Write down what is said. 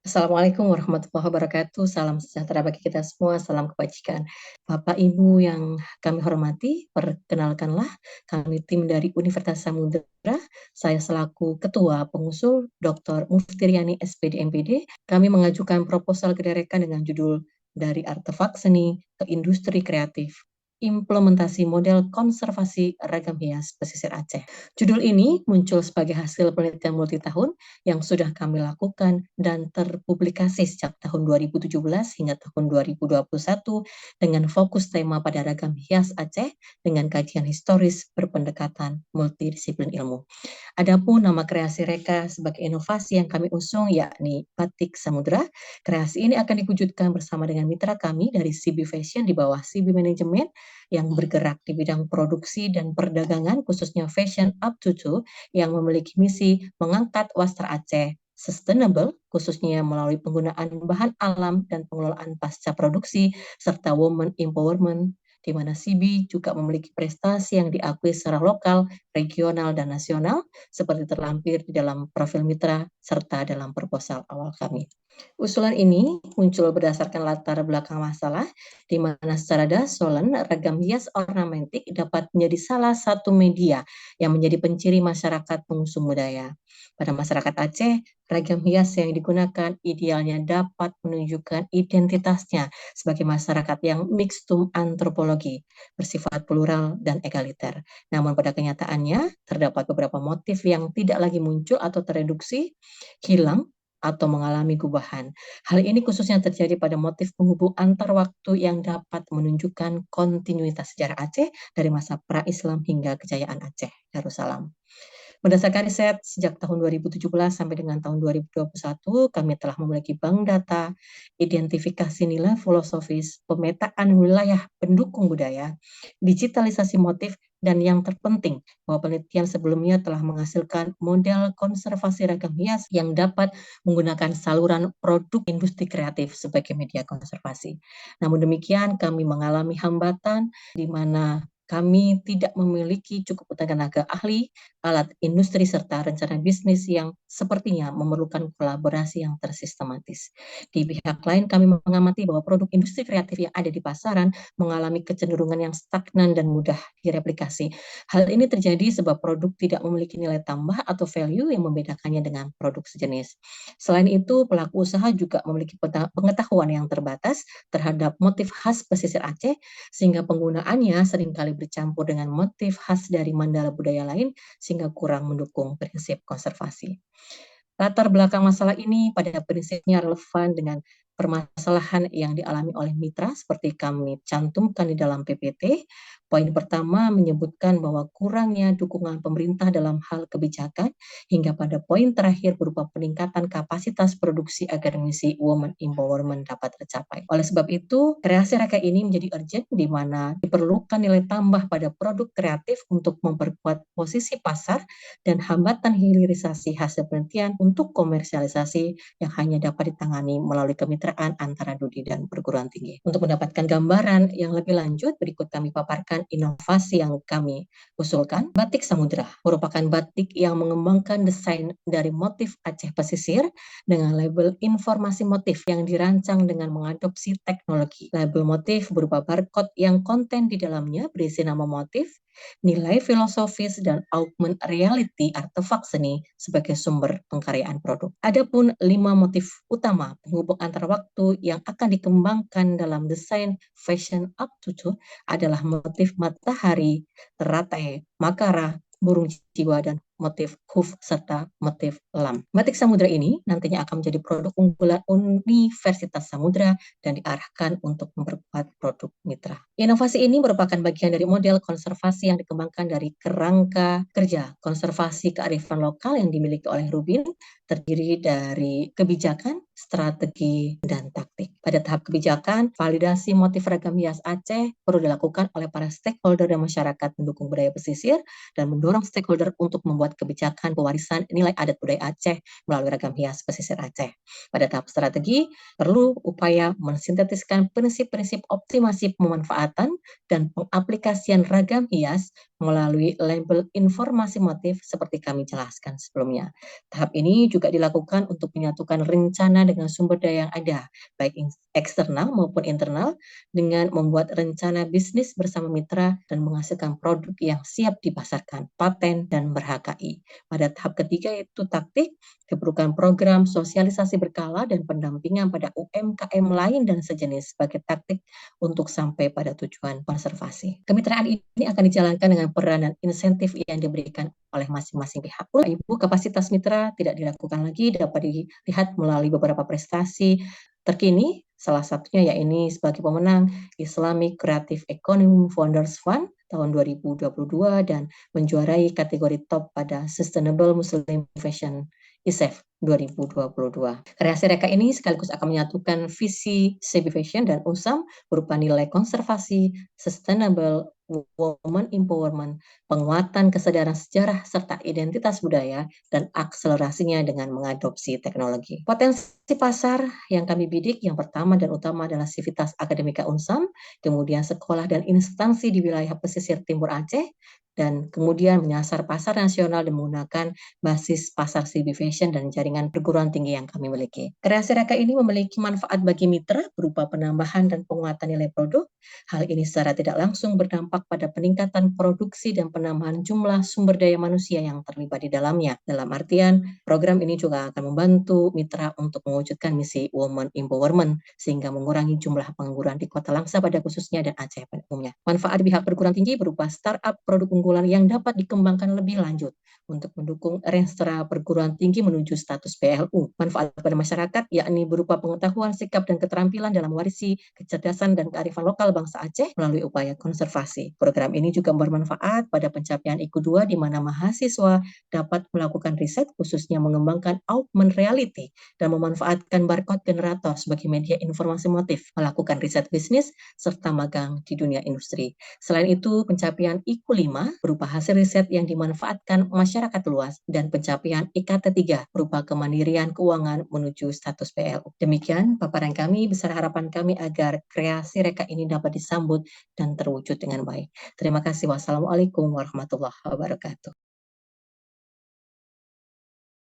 Assalamualaikum warahmatullahi wabarakatuh. Salam sejahtera bagi kita semua, salam kebajikan. Bapak Ibu yang kami hormati, perkenalkanlah kami tim dari Universitas Samudra. Saya selaku Ketua Pengusul Dr. Muftiryani SPD MPD. Kami mengajukan proposal kederekan dengan judul dari artefak seni ke industri kreatif. Implementasi model konservasi ragam hias pesisir Aceh. Judul ini muncul sebagai hasil penelitian multitahun yang sudah kami lakukan dan terpublikasi sejak tahun 2017 hingga tahun 2021 dengan fokus tema pada ragam hias Aceh dengan kajian historis berpendekatan multidisiplin ilmu. Adapun nama kreasi Reka sebagai inovasi yang kami usung yakni Batik Samudra. Kreasi ini akan diwujudkan bersama dengan mitra kami dari CB Fashion di bawah CB Management yang bergerak di bidang produksi dan perdagangan khususnya fashion up to two yang memiliki misi mengangkat wastra Aceh sustainable, khususnya melalui penggunaan bahan alam dan pengelolaan pasca produksi, serta women empowerment, di mana CB juga memiliki prestasi yang diakui secara lokal, regional, dan nasional, seperti terlampir di dalam profil mitra, serta dalam proposal awal kami. Usulan ini muncul berdasarkan latar belakang masalah, di mana secara dasolen ragam hias ornamentik dapat menjadi salah satu media yang menjadi penciri masyarakat pengusung budaya. Pada masyarakat Aceh, ragam hias yang digunakan idealnya dapat menunjukkan identitasnya sebagai masyarakat yang mixtum antropologi, bersifat plural dan egaliter. Namun pada kenyataannya, terdapat beberapa motif yang tidak lagi muncul atau tereduksi, hilang, atau mengalami gubahan. Hal ini khususnya terjadi pada motif penghubung antar waktu yang dapat menunjukkan kontinuitas sejarah Aceh dari masa pra-Islam hingga kejayaan Aceh Darussalam. Berdasarkan riset sejak tahun 2017 sampai dengan tahun 2021, kami telah memiliki bank data, identifikasi nilai filosofis, pemetaan wilayah pendukung budaya, digitalisasi motif, dan yang terpenting bahwa penelitian sebelumnya telah menghasilkan model konservasi ragam hias yang dapat menggunakan saluran produk industri kreatif sebagai media konservasi. Namun demikian, kami mengalami hambatan di mana kami tidak memiliki cukup tenaga ahli, alat industri, serta rencana bisnis yang sepertinya memerlukan kolaborasi yang tersistematis. Di pihak lain, kami mengamati bahwa produk industri kreatif yang ada di pasaran mengalami kecenderungan yang stagnan dan mudah direplikasi. Hal ini terjadi sebab produk tidak memiliki nilai tambah atau value yang membedakannya dengan produk sejenis. Selain itu, pelaku usaha juga memiliki pengetahuan yang terbatas terhadap motif khas pesisir Aceh, sehingga penggunaannya seringkali bercampur dengan motif khas dari mandala budaya lain, sehingga kurang mendukung prinsip konservasi. Latar belakang masalah ini pada prinsipnya relevan dengan permasalahan yang dialami oleh mitra seperti kami cantumkan di dalam PPT. Poin pertama menyebutkan bahwa kurangnya dukungan pemerintah dalam hal kebijakan hingga pada poin terakhir berupa peningkatan kapasitas produksi agar misi women empowerment dapat tercapai. Oleh sebab itu, kreasi Reka ini menjadi urgent di mana diperlukan nilai tambah pada produk kreatif untuk memperkuat posisi pasar dan hambatan hilirisasi hasil penelitian untuk komersialisasi yang hanya dapat ditangani melalui kemitraan antara Dudi dan perguruan tinggi. Untuk mendapatkan gambaran yang lebih lanjut, berikut kami paparkan inovasi yang kami usulkan. Batik Samudra merupakan batik yang mengembangkan desain dari motif Aceh pesisir dengan label informasi motif yang dirancang dengan mengadopsi teknologi. Label motif berupa barcode yang konten di dalamnya berisi nama motif, nilai filosofis, dan augment reality artefak seni sebagai sumber pengkaryaan produk. Adapun 5 motif utama penghubung antar waktu yang akan dikembangkan dalam desain fashion up to two adalah motif matahari, teratai, makara, burung jiwa, dan motif hoof serta motif lam. Batik Samudra ini nantinya akan menjadi produk unggulan Universitas Samudra dan diarahkan untuk memperkuat produk mitra. Inovasi ini merupakan bagian dari model konservasi yang dikembangkan dari kerangka kerja konservasi kearifan lokal yang dimiliki oleh Rubin, terdiri dari kebijakan, strategi, dan taktik. Pada tahap kebijakan, validasi motif ragam hias Aceh perlu dilakukan oleh para stakeholder dan masyarakat pendukung budaya pesisir dan mendorong stakeholder untuk membuat kebijakan pewarisan nilai adat budaya Aceh melalui ragam hias pesisir Aceh. Pada tahap strategi, perlu upaya mensintetiskan prinsip-prinsip optimasi pemanfaatan dan pengaplikasian ragam hias melalui label informasi motif seperti kami jelaskan sebelumnya. Tahap ini juga dilakukan untuk menyatukan rencana dengan sumber daya yang ada, baik eksternal maupun internal, dengan membuat rencana bisnis bersama mitra dan menghasilkan produk yang siap dipasarkan, paten, dan ber-HKI. Pada tahap ketiga yaitu taktik, diperlukan program sosialisasi berkala dan pendampingan pada UMKM lain dan sejenis sebagai taktik untuk sampai pada tujuan konservasi. Kemitraan ini akan dijalankan dengan peran dan insentif yang diberikan oleh masing-masing pihak. Ibu, kapasitas mitra tidak dilakukan lagi, dapat dilihat melalui beberapa prestasi terkini, salah satunya yaitu sebagai pemenang Islamic Creative Economy Founders Fund tahun 2022 dan menjuarai kategori top pada Sustainable Muslim Fashion ISEF 2022. Kreasi Reka ini sekaligus akan menyatukan visi CB Fashion dan USAM berupa nilai konservasi, sustainable, woman empowerment, penguatan kesadaran sejarah serta identitas budaya, dan akselerasinya dengan mengadopsi teknologi. Potensi pasar yang kami bidik yang pertama dan utama adalah Sivitas Akademika Unsam, kemudian sekolah dan instansi di wilayah pesisir timur Aceh, dan kemudian menyasar pasar nasional dan menggunakan basis pasar CB Fashion dan jaringan perguruan tinggi yang kami miliki. Kreasi Reka ini memiliki manfaat bagi mitra berupa penambahan dan penguatan nilai produk. Hal ini secara tidak langsung berdampak pada peningkatan produksi dan penambahan jumlah sumber daya manusia yang terlibat di dalamnya. Dalam artian, program ini juga akan membantu mitra untuk mewujudkan misi Women Empowerment, sehingga mengurangi jumlah pengangguran di Kota Langsa pada khususnya dan Aceh pada umumnya. Manfaat pihak perguruan tinggi berupa startup produk unggulan yang dapat dikembangkan lebih lanjut untuk mendukung renstra perguruan tinggi menuju status PLU. Manfaat pada masyarakat yakni berupa pengetahuan, sikap, dan keterampilan dalam mewarisi kecerdasan dan kearifan lokal bangsa Aceh melalui upaya konservasi. Program ini juga bermanfaat pada pencapaian IQ2 di mana mahasiswa dapat melakukan riset khususnya mengembangkan augmented reality dan memanfaatkan barcode generator sebagai media informasi motif, melakukan riset bisnis, serta magang di dunia industri. Selain itu, pencapaian IQ5 berupa hasil riset yang dimanfaatkan masyarakat luas dan pencapaian IKT3 berupa kemandirian keuangan menuju status PLU. Demikian paparan kami, besar harapan kami agar kreasi Reka ini dapat disambut dan terwujud dengan baik. Terima kasih. Wassalamualaikum warahmatullahi wabarakatuh.